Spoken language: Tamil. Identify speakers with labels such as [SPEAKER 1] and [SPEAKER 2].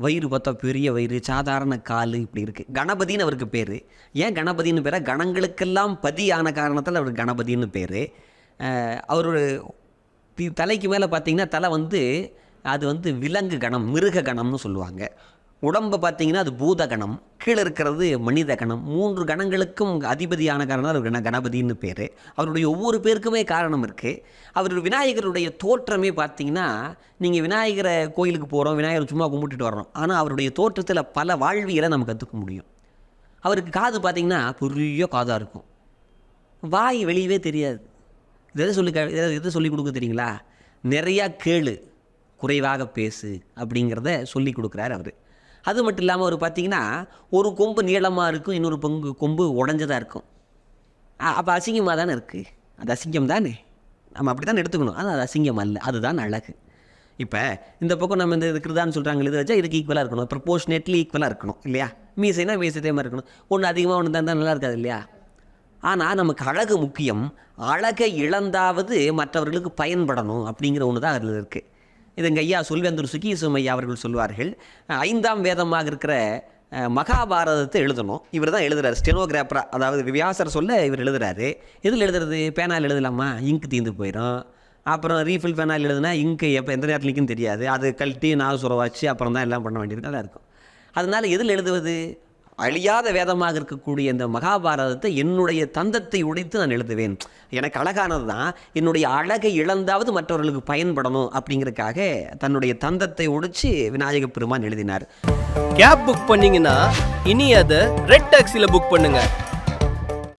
[SPEAKER 1] வயிறு பார்த்தா பெரிய வயிறு, சாதாரண கால் இப்படி இருக்குது. கணபதின்னு அவருக்கு பேர். ஏன் கணபதின்னு பேர்? கணங்களுக்கெல்லாம் பதி ஆன காரணத்தில் அவருக்கு கணபதின்னு பேர். அவரோட தலைக்கு மேலே பார்த்திங்கன்னா தலை அது விலங்கு கணம், மிருக கணம்னு சொல்லுவாங்க. உடம்பை பார்த்திங்கன்னா அது பூத கணம், கீழே இருக்கிறது மனித கணம். 3 கணங்களுக்கும் அதிபதியான காரணம் அவருக்கு கணபதின்னு பேர். அவருடைய ஒவ்வொரு பேருக்குமே காரணம் இருக்குது. அவர் விநாயகருடைய தோற்றமே பார்த்திங்கன்னா, நீங்கள் விநாயகரை கோயிலுக்கு போகிறோம், விநாயகரை சும்மா கும்பிட்டுட்டு வர்றோம், ஆனால் அவருடைய தோற்றத்தில் பல வாழ்வியலை நம்ம கற்றுக்க முடியும். அவருக்கு காது பார்த்திங்கன்னா பெரிய காதாக இருக்கும், வாய் வெளியவே தெரியாது. எதை சொல்லி கொடுக்க தெரியுங்களா? நிறையா கேளு, குறைவாக பேசு அப்படிங்கிறத சொல்லி கொடுக்குறாரு அவர். அது மட்டும் இல்லாமல் அவர் பார்த்திங்கன்னா ஒரு கொம்பு நீளமாக இருக்கும், இன்னொரு கொம்பு உடஞ்சதாக இருக்கும். அப்போ அசிங்கமாக தானே இருக்குது, அது அசிங்கம் தானே, நம்ம அப்படி தானே எடுத்துக்கணும். ஆனால் அது அசிங்கம் அல்ல, அதுதான் அழகு. இப்போ இந்த பக்கம் நம்ம இந்த இருக்கிறதான்னு சொல்கிறாங்க, இது வச்சா இதுக்கு ஈக்குவலாக இருக்கணும், ப்ரொபோர்ஷனேட்லி ஈக்குவலாக இருக்கணும் இல்லையா? மீசைனா மீசை மாதிரி இருக்கணும், ஒன்று அதிகமாக ஒன்று தான் நல்லா இருக்காது இல்லையா? ஆனால் நமக்கு அழகு முக்கியம். அழகை இழந்தாவது மற்றவர்களுக்கு பயன்படணும் அப்படிங்கிற ஒன்று தான் அதில் இருக்குது. இதுங்க ஐயா சொல்வேந்தூர் சுகீசும் ஐயா அவர்கள் சொல்வார்கள், 5ஆம் வேதமாக இருக்கிற மகாபாரதத்தை எழுதணும். இவர் தான் எழுதுறாரு ஸ்டெனோகிராஃபராக, அதாவது வியாசர் சொல்ல இவர் எழுதுறாரு. எதில் எழுதுறது? பேனால் எழுதலாமா? இங்கு தீர்ந்து போயிடும். அப்புறம் ரீஃபில் பேனால் எழுதுனா இங்கு எந்த நேரத்தில் நிற்கும் தெரியாது, அது கழட்டி நாசுர வச்சு அப்புறம் தான் எல்லாம் பண்ண வேண்டியது நல்லா இருக்கும். அதனால் எதில் எழுதுவது? அழியாத வேதமாக இருக்கக்கூடிய இந்த மகாபாரதத்தை என்னுடைய தந்தத்தை உடைத்து நான் எழுதுவேன். எனக்கு அழகானது தான், என்னுடைய அழகை இழந்தாவது மற்றவர்களுக்கு பயன்படணும் அப்படிங்கிறதுக்காக தன்னுடைய தந்தத்தை உடைச்சு விநாயக பெருமான் எழுதினார்.
[SPEAKER 2] கேப் புக் பண்ணீங்கன்னா இனி அதை ரெட் டாக்ஸில புக் பண்ணுங்க.